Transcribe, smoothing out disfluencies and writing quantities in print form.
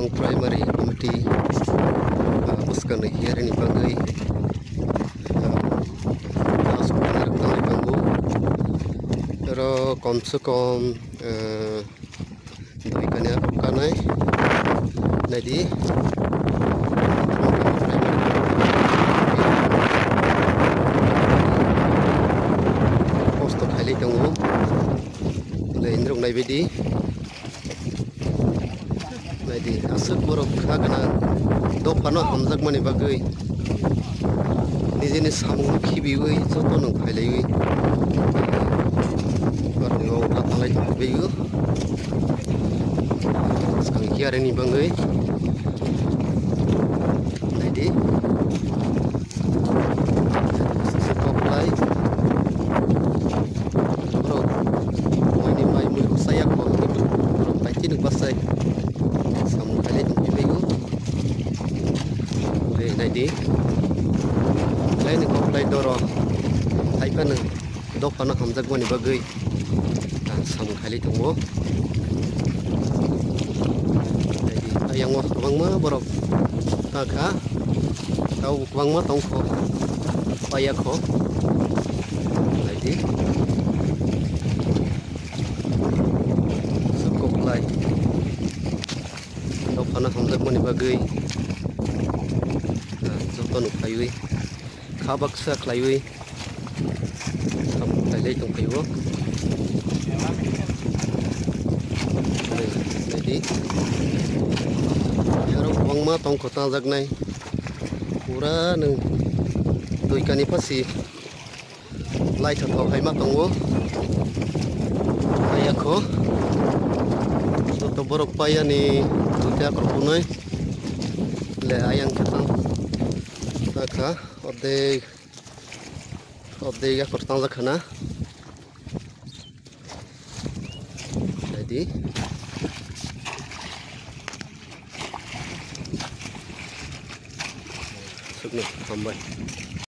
Sabang Primary Committee buskan here ini bagai sekolah tang kanggo pero kom se kom doi kanya kanai nadi post khali kanggo le indrong nai bedi nadi asuk borok khagana do pano hamjak mani bagai nijini samung khibiwi joto nang phailaiwi barngo atalai beyu skang hiare ni bangai nadi sekoplai bro ini mai mul saya ko itu bro paiti nu pasai samung kali beyu le nadi lain ko play doro hai kan do pana hamjak mani bagai sam khali tunggu jadi ayang wah bang ma borok taka kau bang ma tongko paya ko jadi cukup lai do pana hamjak mani bagai joto nu khaiwi khabak sa klaiwi sam khlai tong khaiwo jadi yaro bang ma tong kota jagnai pura nang doi kani pasi lai thau hai ma tongo ayakho to borok paya ni tutia korpunai le ayang ketang taka ode ya kortang jakhana jadi sukna sampai